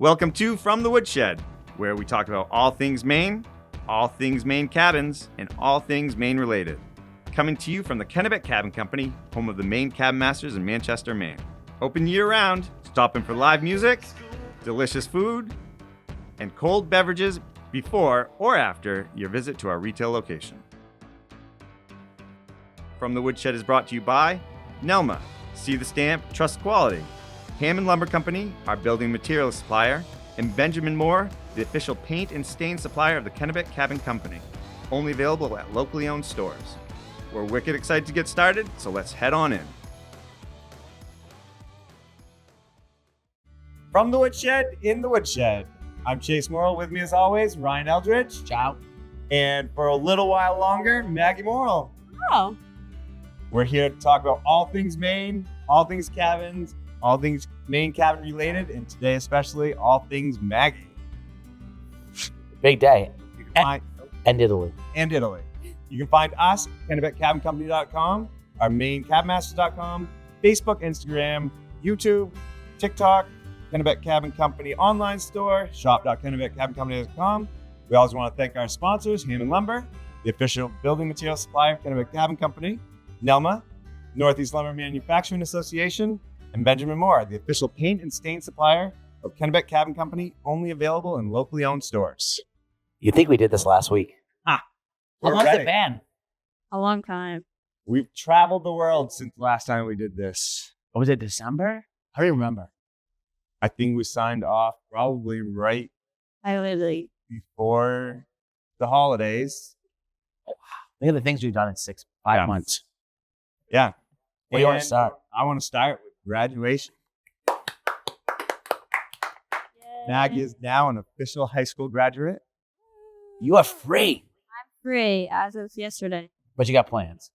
Welcome to From the Woodshed, where we talk about all things Maine cabins, and all things Maine related. Coming to you from the Kennebec Cabin Company, home of the Maine Cabin Masters in Manchester, Maine. Open year-round, stopping for live music, delicious food, and cold beverages before or after your visit to our retail location. From the Woodshed is brought to you by Nelma. See the stamp, trust quality. Hammond Lumber Company, our building materials supplier, and Benjamin Moore, the official paint and stain supplier of the Kennebec Cabin Company. Only available at locally owned stores. We're wicked excited to get started, so let's head on in. From the Woodshed, in the Woodshed. I'm Chase Morrill, with me as always, Ryan Eldridge. Ciao. And for a little while longer, Maggie Morrill. Oh. We're here to talk about all things Maine, all things cabins, all things Maine cabin related, and today especially all things Maggie. Big day. You can find And Italy. and Italy. You can find us at KennebeCabinCompany.com, our MaineCabMasters.com, Facebook, Instagram, YouTube, TikTok, Kennebec Cabin Company online store, shop.KennebecCabinCompany.com. We always want to thank our sponsors, Hammond Lumber, the official building material supplier of Kennebec Cabin Company, Nelma, Northeast Lumber Manufacturing Association, and Benjamin Moore, the official paint and stain supplier of Kennebec Cabin Company, only available in locally owned stores. You think we did this last week? How We're long's ready. it been? A long time. We've traveled the world since the last time we did this. What was it, December? I don't remember. I think we signed off probably right I literally. before the holidays. Look at the things we've done in 5 Yeah. months. Yeah. Where do you want to And start? I want to start with graduation. Maggie is now an official high school graduate. You are free, Free as of yesterday. but you got plans.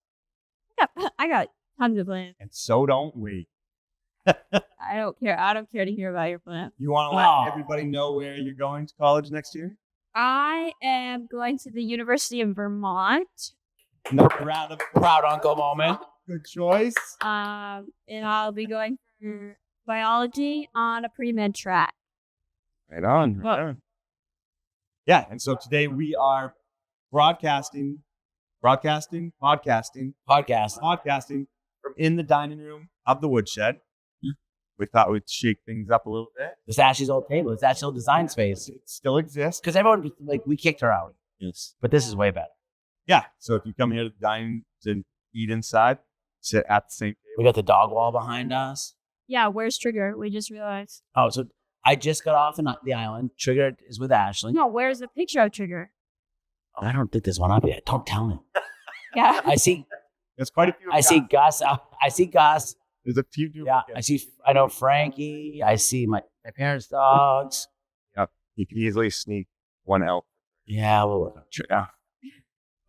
I got tons of plans. And so don't we. I don't care. I don't care to hear about your plans. You want to Oh. let everybody know where you're going to college next year? I am going to the University of Vermont. Another round of Proud uncle moment. good choice. And I'll be going for biology on a pre-med track. Right on. Well- on. Yeah, and so today we are broadcasting Podcast. from in the dining room of the Woodshed. We thought we'd shake things up a little bit. It's Ashley's old table. It's Ashley's old design space. It still exists. Because everyone, we kicked her out. Yes. But this is way better. Yeah, so if you come here to dine to eat inside, sit at the same table. We got the dog wall behind us. Yeah, where's Trigger? We just realized. Oh, so I just got off the island. Trigger is with Ashley. No, where's the picture of Trigger? I don't think there's one up yet. Don't tell him. Yeah. I see There's quite a few. I see Gus. I see Gus. There's a few. Yeah, I know Frankie. I see my parents' dogs. You can easily sneak one elf. Yeah, we'll work on it. Yeah.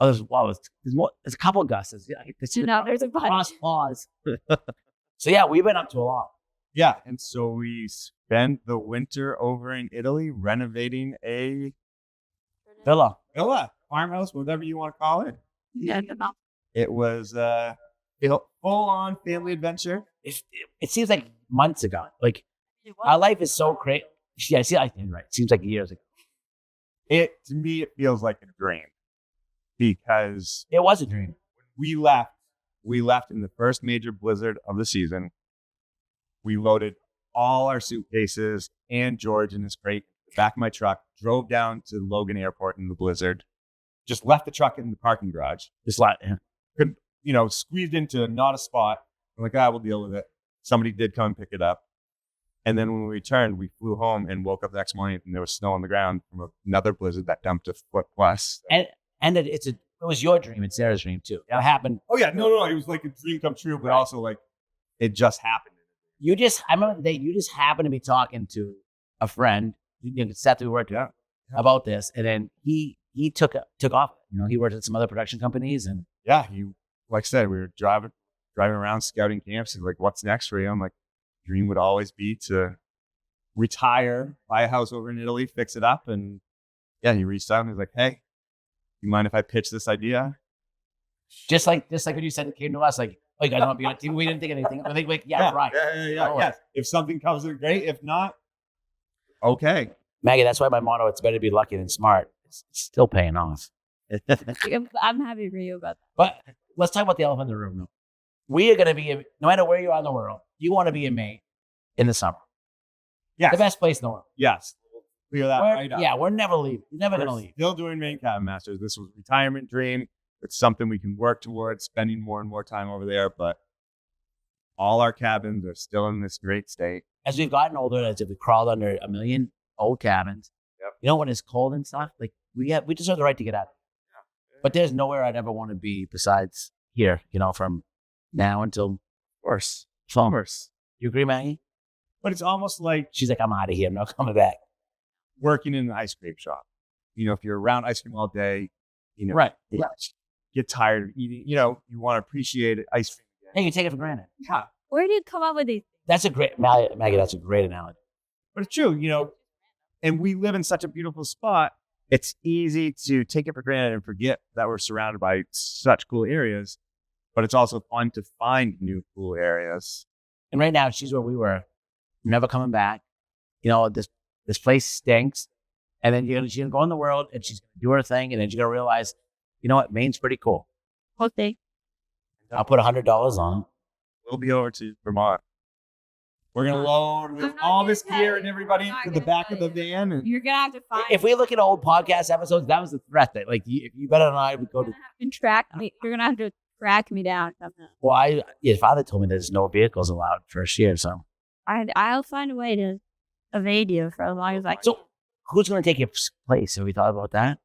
Oh, there's a couple of Gus's. Yeah, No, there's a bunch. cross paws. So yeah, we've been up to a lot. Yeah, and so we spent the winter over in Italy renovating a Villa. villa, farmhouse, whatever you want to call it. Yeah, no. It was a full-on family adventure. It seems like months ago. Like our life is so crazy. Yeah, see, I think right. It seems like years ago. To me, it feels like a dream because It was a dream. we left in the first major blizzard of the season. We loaded all our suitcases and George in his crate in the back of my truck, drove down to Logan Airport in the blizzard, just left the truck in the parking garage, Just like couldn't, squeezed into not a spot. I'm like, we'll deal with it. Somebody did come and pick it up. And then when we returned, we flew home and woke up the next morning and there was snow on the ground from another blizzard that dumped a foot plus. and it was your dream and Sarah's dream too. It happened. Oh yeah, no, it was like a dream come true, but also like it just happened. I remember the day you just happened to be talking to a friend. You sat through work about this, and then he took off. He worked at some other production companies, and Yeah, like I said, we were driving around scouting camps. He's like, what's next for you? I'm like, dream would always be to retire, buy a house over in Italy, fix it up. And yeah, he reached out and he's like, hey, you mind if I pitch this idea? just like what you said, it came to us like, oh, you guys want to be on a team? We didn't think anything. I think, right. Yeah. Yes. If something comes in, great. If not, Okay. Maggie, that's why my motto, it's better to be lucky than smart. It's still paying off. I'm happy for you about that. But let's talk about the elephant in the room. We are going to be, no matter where you are in the world, you want to be in Maine in the summer. Yes. The best place in the world. Yes. Clear that right up. Yeah, we're never leaving. You're never going to leave. Still doing Maine Cabin Masters. This was a retirement dream. It's something we can work towards, spending more and more time over there. But all our cabins are still in this great state. As we've gotten older, as if we crawled under a million old cabins, Yep. you know, when it's cold and stuff, like we deserve the right to get out. Yeah. But there's nowhere I'd ever want to be besides here, you know, from now until Of course. fall. Of course. You agree, Maggie? But it's almost like She's like, I'm out of here. I'm not coming back. working in an ice cream shop. You know, if you're around ice cream all day, you know, Right. you get tired of eating. You know, you want to appreciate ice cream again. Hey, you take it for granted. Yeah. Where do you come up with these? That's a great, Maggie, that's a great analogy. But it's true, you know, and we live in such a beautiful spot. It's easy to take it for granted and forget that we're surrounded by such cool areas. But it's also fun to find new cool areas. And right now, she's where we were. Never coming back. You know, this place stinks. And then she's going to go in the world and she's going to do her thing. And then she's going to realize, you know what? Maine's pretty cool. Okay. I'll put $100 on. We'll be over to Vermont. We're going to load with I'm not all gonna this tell gear you. and everybody I'm not to the gonna back tell of the you. van. And You're gonna have to find. If we look at old podcast episodes, that was the threat that, like, you better than I would go You're to. gonna have to track me. You're gonna have to track me down somehow. Well, your father told me there's no vehicles allowed first year. So I'll find a way to evade you for as long as I can. So who's going to take your place? Have we thought about that?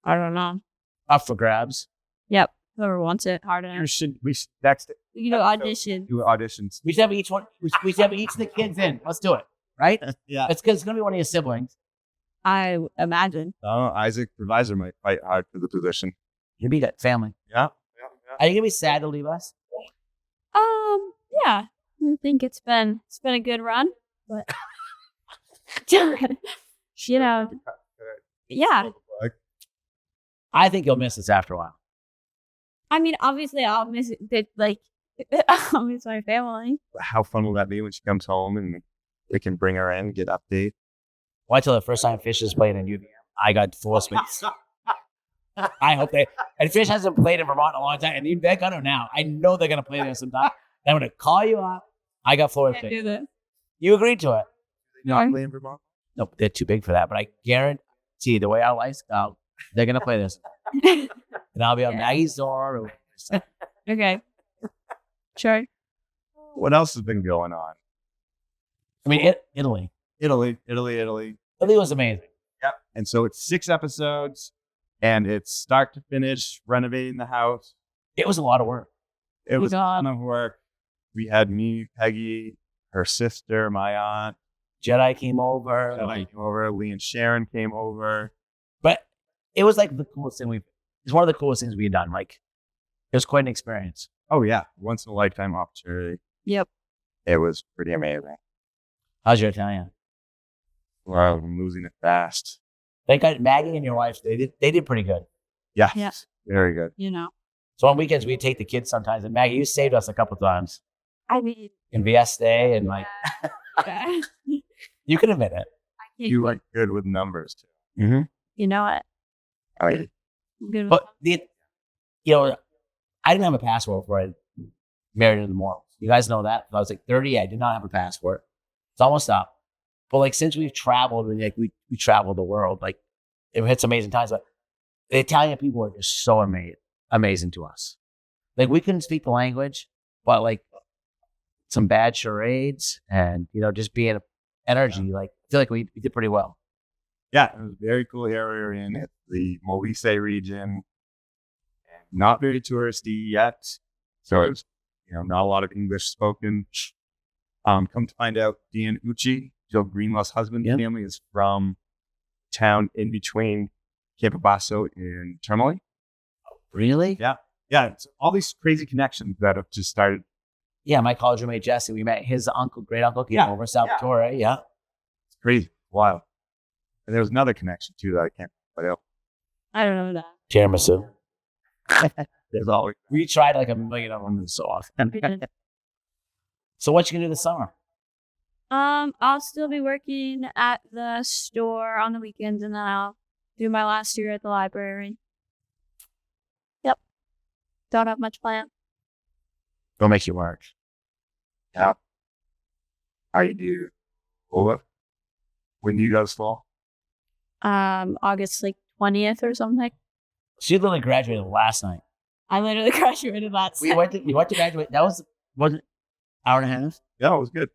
I don't know. Up for grabs. Yep. Whoever wants it hard enough. we should next You know, audition. do auditions. We should have each one. We should have each of the kids in. Let's do it. Right? Yeah. It's because it's going to be one of your siblings. I imagine. Isaac Provisor might fight hard for the position. You'll be that family. Yeah. Are you going to be sad to leave us? Yeah. I think it's been a good run, but you know, yeah. I think you'll miss us after a while. I mean, obviously, I'll miss it. Like, I'll miss my family. How fun will that be when she comes home and we can bring her in and get updates? Well, I tell the first time Fish is playing in UVM, I got forced. I hope they. And Fish hasn't played in Vermont in a long time, and they're gonna now. I know they're gonna play there sometime. I'm gonna call you up. I got Florida Can't State. do this. You agreed to it. Not playing Vermont? No, they're too big for that. But I guarantee the way our lights go, they're gonna play this, and I'll be on Yeah. Maggie's door. Okay. Sure. What else has been going on? I mean, Italy. Italy. Italy was amazing. Yep. And so it's 6 episodes, and it's start to finish renovating the house. It was a lot of work. It was a God. ton of work. We had me, Peggy, her sister, my aunt, Jedi came over. Kelly came over, Lee and Sharon came over. But it was like the coolest thing it's one of the coolest things we've done. Like, it was quite an experience. Oh yeah, once in a lifetime opportunity. Yep. It was pretty amazing. How's your Italian? Well, I'm losing it fast. Thank God, Maggie and your wife, they did pretty good. Yes. Yeah. Very good. You know. So on weekends, we take the kids sometimes. And Maggie, you saved us a couple times I mean, in Vieste and like, I you can admit it. You like good with numbers too. Mm-hmm. You know what? I mean, I'm good with But I didn't have a passport before I married into the Morrills. You guys know that. I was like 30. I did not have a passport. It's almost up. But like since we've traveled, we traveled the world. Like it hits amazing times. But the Italian people are just so amazing to us. Like we couldn't speak the language, but like some bad charades and just being energy. Like I feel like we did pretty well. yeah, it was a very cool area we were in. It's the Molise region. Not very touristy yet. So it's, not a lot of English spoken. Come to find out, Dan Ucci, Joe Greenlaw's husband, Yeah. family is from town in between Campobasso and Termoli. Really? Yeah. Yeah. It's all these crazy connections that have just started. Yeah, my college roommate Jesse, we met his great uncle came Yeah, over Salvatore. Yeah. It's crazy. Wild. And there was another connection too that I can't put out. I don't know that. Tiramisu. There's always. We tried like a million of them so often. We did. So what you gonna do this summer? I'll still be working at the store on the weekends, and then I'll do my last year at the library. Yep. Don't have much planned. Go make you work. Yeah. How you do? Well, when do you guys fall? August 20th or something. She literally graduated last night. I literally graduated last night. You went to graduate. That wasn't hour and a half. Yeah, it was good.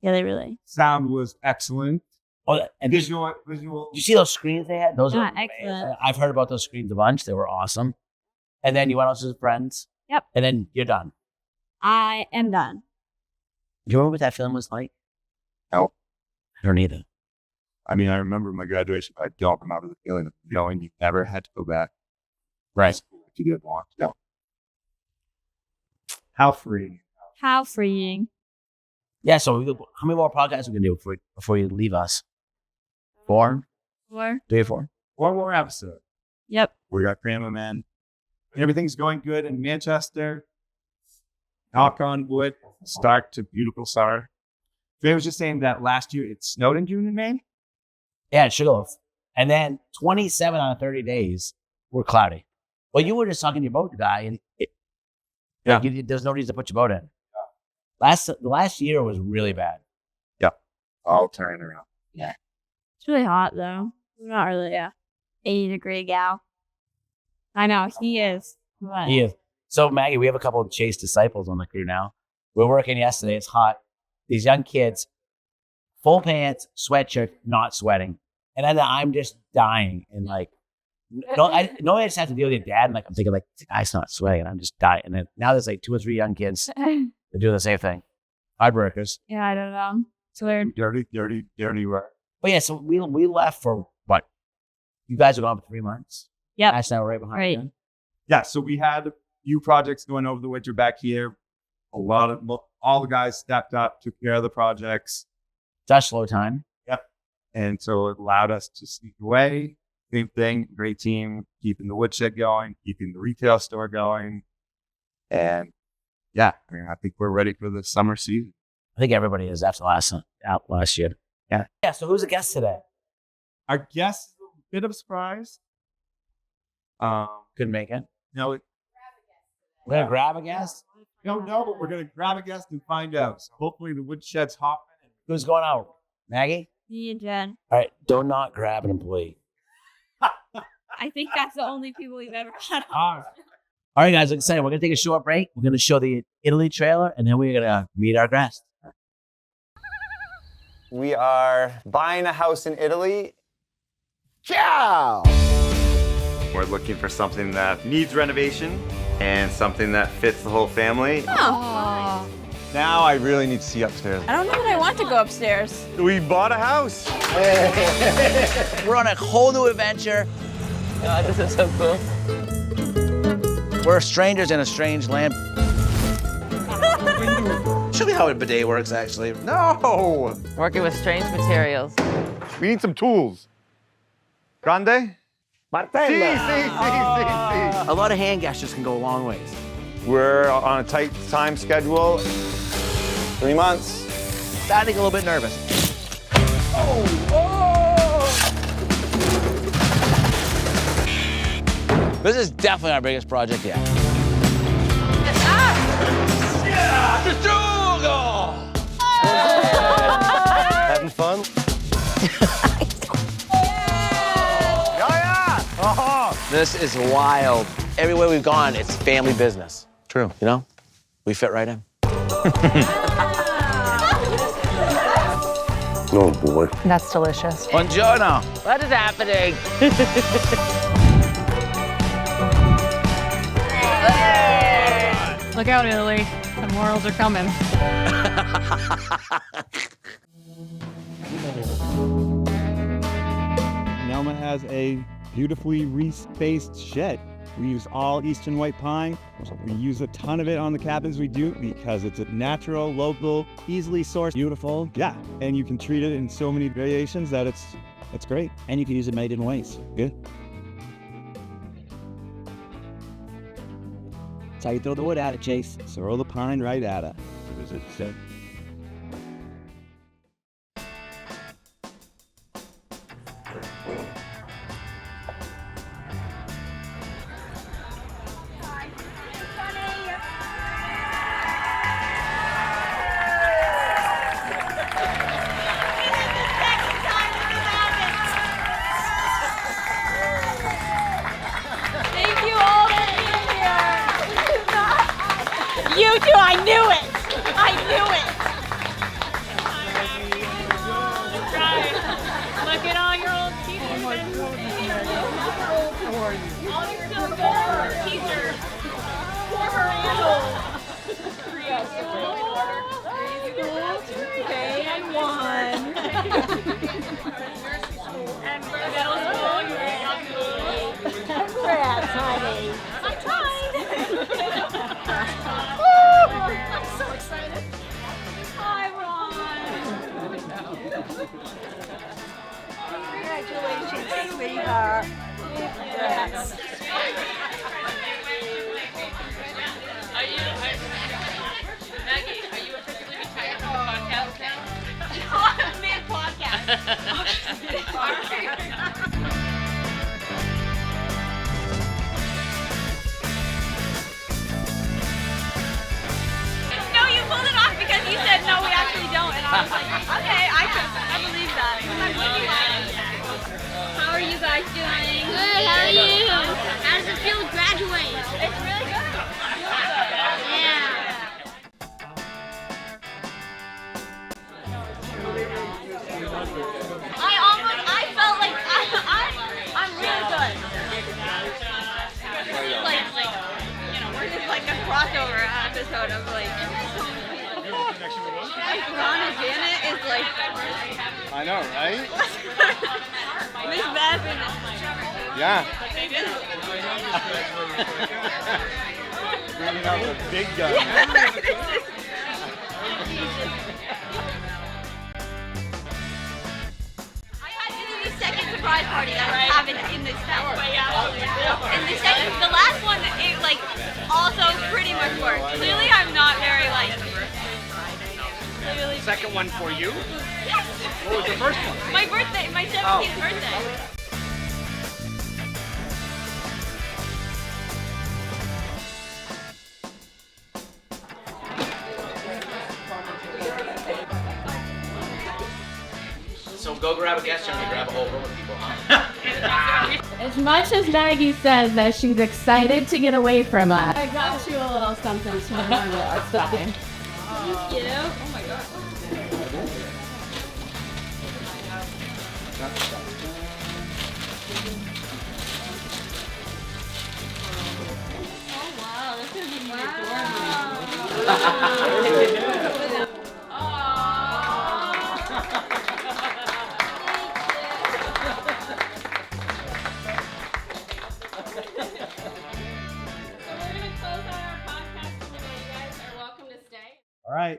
Yeah, they really. Sound was excellent. Oh, and Visual. did you see those screens they had? Those Yeah, are excellent. I've heard about those screens a bunch. They were awesome. And then you went out with friends. Yep. And then you're done. I am done. Do you remember what that film was like? No. I don't either. I mean, I remember my graduation, but I don't remember the feeling of knowing you never had to go back. Right. You didn't want to. No. How free. How freeing. Yeah, so how many more podcasts are we going to do before you leave us? 4? 4? 3 or 4? One more episode. Yep. We got Grandma Man. Everything's going good in Manchester. Knock on wood. Start to beautiful summer. Jay was just saying that last year it snowed in June in Maine. Yeah, it should have. And then 27 out of 30 days were cloudy. Well, you were just talking to your boat guy, and there's no reason to put your boat in. The last year was really bad. Yeah. All turning around. Yeah. It's really hot, though. I'm not really a 80-degree gal. I know, he is. But He is. So, Maggie, we have a couple of Chase disciples on the crew now. We were working yesterday. It's hot. These young kids, full pants, sweatshirt, not sweating. And then I'm just dying. And I just have to deal with your dad. And I'm thinking, the guy's not sweating. And I'm just dying. And then now there's 2 or 3 young kids that do the same thing. Hard workers. Yeah, I don't know. It's weird. Dirty work. But yeah, so we left for what? You guys were gone for 3 months? Yep. Ash and I were right behind Right. you. Yeah, so we had a few projects going over the winter back here. All the guys stepped up, took care of the projects. Such slow time. And so it allowed us to sneak away. Same thing, great team, keeping the woodshed going, keeping the retail store going. And yeah, I think we're ready for the summer season. I think everybody is after last year. Yeah. Yeah, so who's a guest today? Our guest is a bit of a surprise. Couldn't make it. No, We're going to grab a guest? but we're going to grab a guest and find out. So hopefully the woodshed's hopping. Who's going out? Maggie? Me and Jen. All right, do not grab an employee. I think that's the only people we've ever had. All right, guys, like I said, we're going to take a short break. We're going to show the Italy trailer, and then we're going to meet our guest. We are buying a house in Italy. Ciao! We're looking for something that needs renovation and something that fits the whole family. Oh. Now I really need to see upstairs. I don't know that I want to go upstairs. We bought a house. We're on a whole new adventure. God, this is so cool. We're strangers in a strange land. Show me how a bidet works, actually. No! Working with strange materials. We need some tools. Grande? Martella. Si. A lot of hand gestures can go a long ways. We're on a tight time schedule. 3 months. Starting a little bit nervous. This is definitely our biggest project yet. Having fun? This is wild. Everywhere we've gone, it's family business. True. You know? We fit right in. Oh, boy. That's delicious. Buongiorno. What is happening? Look out, Italy. The morals are coming. Nelma has a beautifully re-spaced shed. We use all eastern white pine. We use a ton of it on the cabins we do because it's a natural, local, easily sourced, beautiful. Yeah, and you can treat it in so many variations that it's great. And you can use it made in ways. Good. That's how you throw the wood at it, Chase. Throw the pine right at it. Thank you all for being here. You two, I knew it. I knew it. Look at all your old teachers. All your former teachers. Former angels. And one. And middle school, you're congrats, honey. I'm trying. I'm so excited. Hi, Ron. Congratulations, sweetheart. Congrats. Maggie, are you officially retired from the podcast now? I'm a man podcast. No, you pulled it off because you said no, we actually don't, and I was like, okay, I believe that. I'm like, what do you like? How are you guys doing? Good, how are you? How does it feel to graduate? It's really good. Yeah. I felt like I'm really good. Like, we're just like a crossover episode of like. Ron and Janet is like. I know, right? Miss Beth and. Yeah. Bringing out the big gun. This is the second surprise party that I'm having in this tower. And the last one, it like also pretty much worked. Clearly, I'm not very like. Clearly. Second one for you? Yes. What was the first one? My birthday, my 17th birthday. So go grab a guest room and grab a whole room of people, huh? As much as Maggie says that she's excited to get away from us, I got you a little something to remember us. Thank you. Oh my god. Oh wow, this is adorable. All right.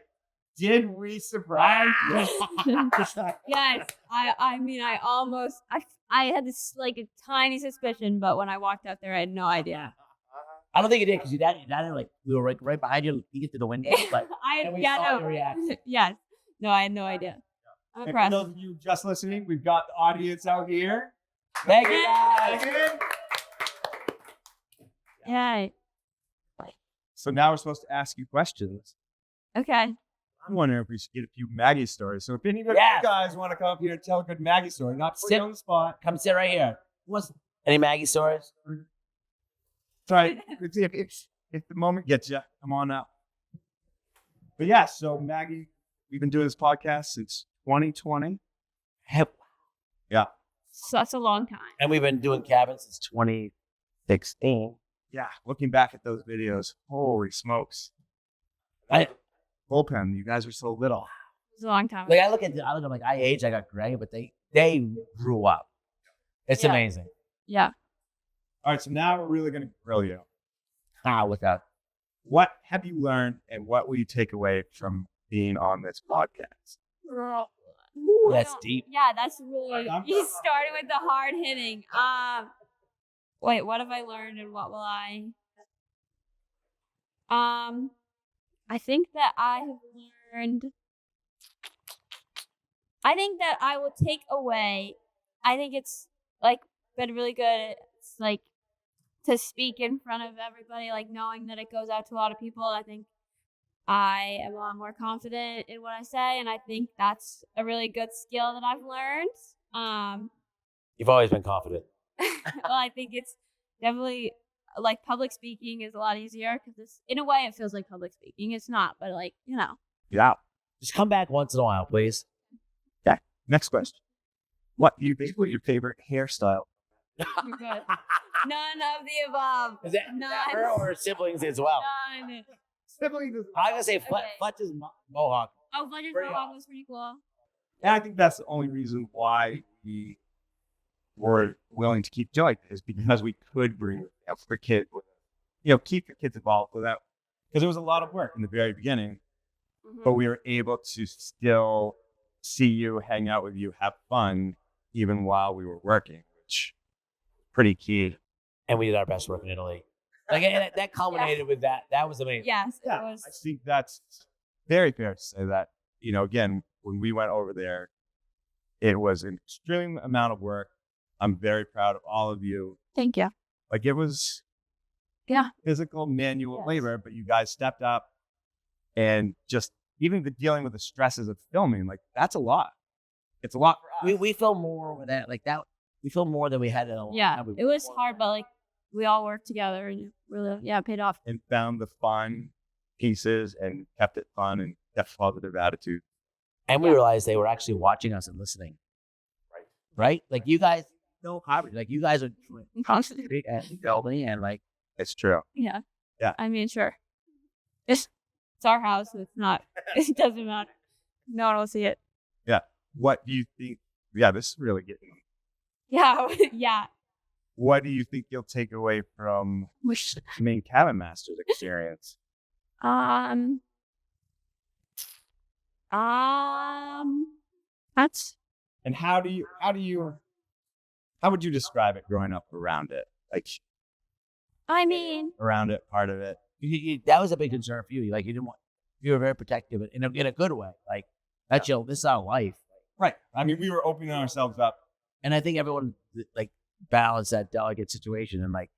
Did we surprise you? Yes, I mean, I had this like a tiny suspicion, but when I walked out there, I had no idea. I don't think it did because your dad like we were right behind you, peeking through the window, but and we saw your reaction. Yes. No, I had no idea. I'm And for impressed. those of you just listening, we've got the audience out here. Thank you guys. Yeah. So now we're supposed to ask you questions. Okay. I'm wondering if we should get a few Maggie stories. So if any of you Yes. guys want to come up here and tell a good Maggie story, not put Sit- you on the spot. Come sit right here. Any Maggie stories? It's all right. If the moment gets you, come on out. But yeah, so Maggie, we've been doing this podcast since 2020. Yeah. So that's a long time. And we've been doing cabins since 2016. Yeah. Looking back at those videos, holy smokes. Bullpen, you guys were so little. It was a long time. Like I look at them like I age, I got gray, but they grew up. It's Yeah. amazing. Yeah. All right, so now we're really going to grill you. Look out. What have you learned and what will you take away from being on this podcast? Ooh, That's deep. Yeah, that's really. I'm- You started with the hard hitting. Wait, what have I learned and what will I? I think that I have learned. I think that I will take away I think it's like been really good. It's like to speak in front of everybody, like knowing that it goes out to a lot of people. I think I am a lot more confident in what I say, and I think that's a really good skill that I've learned. You've always been confident. Well, I think it's definitely like public speaking is a lot easier because in a way it feels like public speaking. It's not, but like, you know. Yeah. Just come back once in a while, please. Okay. Next question. What do you think was your favorite hairstyle? You're good. None of the above. Is that None. her or her siblings as well? None. Siblings. I'm gonna say Okay. Fletch's mohawk. Oh, Fletcher's Pretty mohawk was pretty cool. And I think that's the only reason why we were willing to keep doing it is because we could bring for kids, keep the kids involved without, because it was a lot of work in the very beginning, but we were able to still see you, hang out with you, have fun, even while we were working, which is pretty key. And we did our best work in Italy. Like, and that culminated with that. That was amazing. Yes, Yeah, it was. I think that's very fair to say that, again, when we went over there, it was an extreme amount of work. I'm very proud of all of you. Thank you. Like, it was physical, manual labor, but you guys stepped up, and just even dealing with the stresses of filming, like, that's a lot. It's a lot for us. We feel more with that. Like that. We feel more than we had in a long time. It was hard, but like we all worked together and it really, paid off. And found the fun pieces and kept it fun and kept positive attitude. And we realized they were actually watching us and listening. Right? Like, you guys know how, like, you guys are constantly at building, and like, It's true. Yeah. Yeah. I mean, sure. It's our house. It's not. It doesn't matter. No one will see it. Yeah. What do you think? Yeah, this is really getting. Yeah. Yeah. What do you think you'll take away from Maine Cabin Masters experience? That's. And how would you describe it growing up around it? Like, I mean, around it, part of it. that was a big concern for you. Like, you were very protective in a good way. Like, that's this is our life. Right. I mean, we were opening ourselves up. And I think everyone like balanced that delicate situation, and like,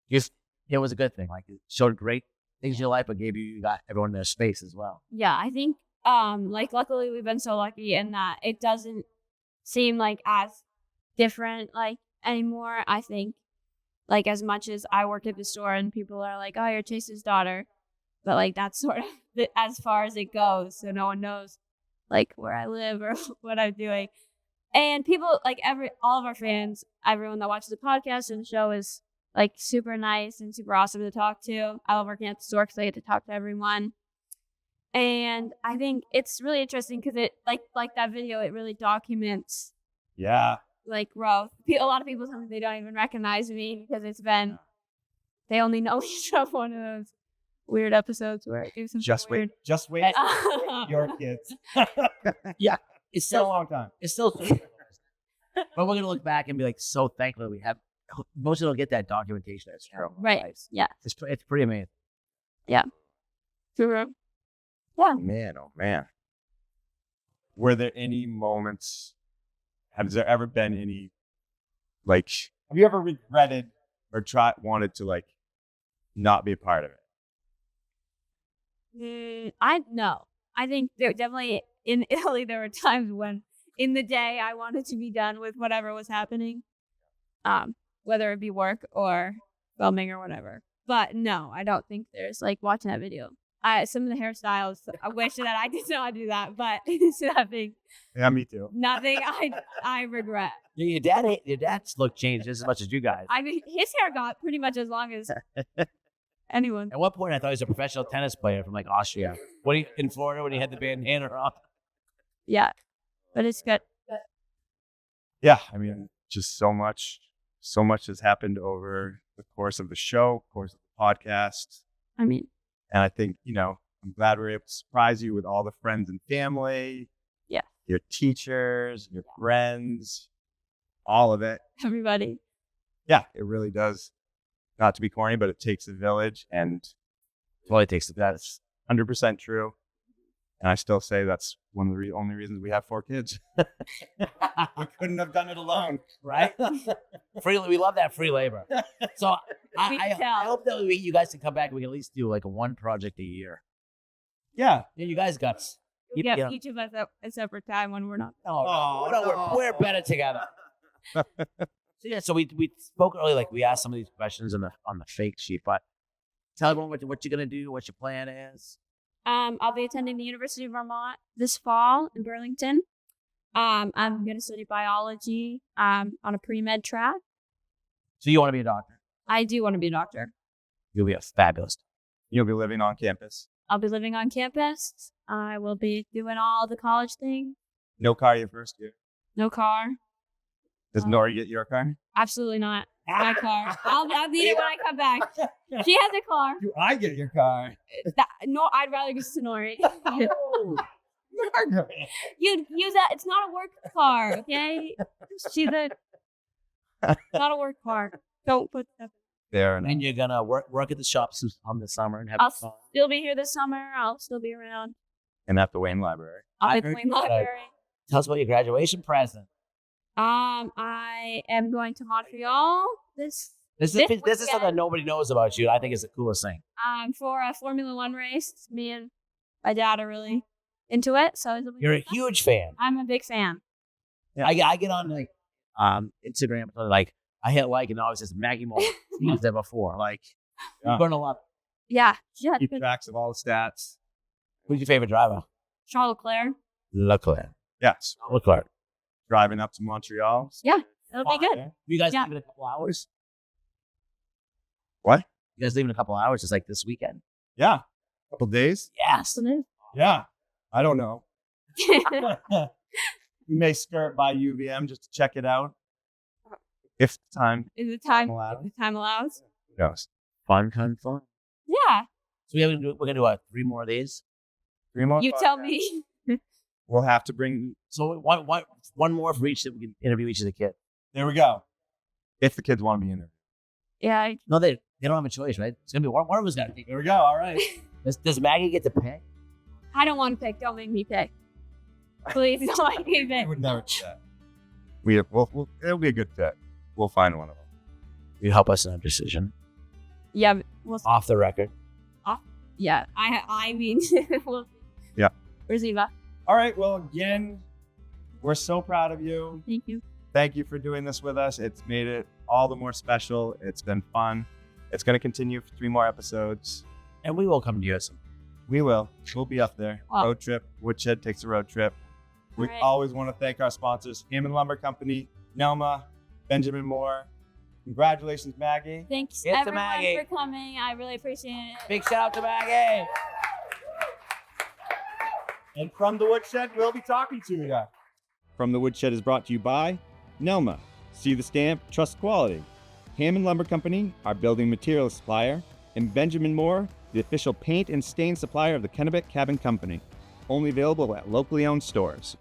it was a good thing. Like, it showed great things in your life, but you got everyone their space as well. yeah, I think, like, luckily we've been so lucky in that it doesn't seem like as different, like, anymore. I think, like, as much as I work at the store and people are like, oh, you're Chase's daughter, but like, that's sort of as far as it goes. So no one knows, like, where I live or what I'm doing. And people, like, all of our fans, everyone that watches the podcast and the show is, like, super nice and super awesome to talk to. I love working at the store because I get to talk to everyone. And I think it's really interesting because it, like that video, it really documents, like, growth. A lot of people tell me they don't even recognize me because they only know me from one of those weird episodes where I do something weird. Just wait. Your kids. Yeah. It's Still a still long time. It's still, but we're gonna look back and be like so thankful that we have. Most people get that documentation. That's true. Right. Yeah. It's pretty amazing. True. Oh man. Were there any moments? Has there ever been any, like, have you ever regretted or wanted to, like, not be a part of it? I think there definitely in Italy there were times when in the day I wanted to be done with whatever was happening, whether it be work or filming or whatever. But no, I don't think there's, like, watching that video. Some of the hairstyles, I wish that I did not do that, but it's nothing. Yeah, me too. Nothing I regret. Your dad's look changed just as much as you guys. I mean, his hair got pretty much as long as anyone. At one point, I thought he was a professional tennis player from, like, Austria. In Florida when he had the bandana on. Yeah, but it's good. Yeah, I mean, just so much has happened over the course of the show, course of the podcast. I mean, and I think, I'm glad we were able to surprise you with all the friends and family. Yeah. Your teachers, your friends, all of it. everybody. Yeah, it really does. Not to be corny, but it takes a village, and Well, it takes that's 100% true. And I still say that's one of the only reasons we have 4 kids. We couldn't have done it alone. Right? We love that free labor. So I hope that you guys can come back and we can at least do like one project a year. Yeah. Yeah, you guys got. We'll get each of us a separate time when we're not. We're better together. So we spoke earlier, like we asked some of these questions on the fake sheet, but tell everyone what you're gonna do, what your plan is. I'll be attending the University of Vermont this fall in Burlington. I'm gonna study biology on a pre-med track. So you want to be a doctor? I do want to be a doctor. You'll be a fabulous. You'll be living on campus. I'll be living on campus. I will be doing all the college things. No car your first year. No car. Does Nori get your car? Absolutely not. My car. I'll need it when I come back. She has a car. Do I get your car? No, I'd rather go to Nori. You'd use that. It's not a work car, okay? She's not a work car. Don't put that. There. And you're gonna work at the shops on the summer and have I'll fun. still be here this summer. I'll still be around. And at the Wayne Library. I'll be at the Wayne Library. Tell us about your graduation present. I am going to Montreal this is something nobody knows about you. I think it's the coolest thing. For a Formula One race. Me and my dad are really into it. So You're a huge fan. I'm a big fan. Yeah. I get on like Instagram, like I hit like and it always says Maggie Morrill. He was there before. Like you're going a lot. Yeah. Keep tracks of all the stats. Who's your favorite driver? Charles Leclerc. Leclerc. Yes. Leclerc. Driving up to Montreal. Yeah, it'll be good. You guys leave in a couple hours? What? You guys leave in a couple hours? It's like this weekend. Yeah. A couple days. Yes. Yeah. I don't know. We may skirt by UVM just to check it out. If the time allows. Who knows? Fun. Yeah. So we're gonna do 3 more of these. 3 more. You tell me. We'll have to bring. So one more for each that we can interview each of the kids. There we go. If the kids want to be in there. Yeah. No, they don't have a choice, right? It's gonna be one of us got to pick. There we go. All right. Does Maggie get to pick? I don't want to pick. Don't make me pick. Please don't make me pick. I would never do that. It'll be a good fit. We'll find one of them. You help us in our decision. Yeah. Off the record. Yeah. I mean. Yeah. Where's Eva? All right. Well, again, we're so proud of you. Thank you. Thank you for doing this with us. It's made it all the more special. It's been fun. It's going to continue for 3 more episodes. And we will come to you. We will. We'll be up there. Wow. Road trip. Woodshed takes a road trip. We always want to thank our sponsors, Hammond Lumber Company, Nelma, Benjamin Moore. Congratulations, Maggie. Thanks Yes, everyone Maggie. for coming. I really appreciate it. Big shout out to Maggie. And From the Woodshed, we'll be talking to you. From the Woodshed is brought to you by Nelma. See the stamp, trust quality. Hammond Lumber Company, our building materials supplier. And Benjamin Moore, the official paint and stain supplier of the Kennebec Cabin Company. Only available at locally owned stores.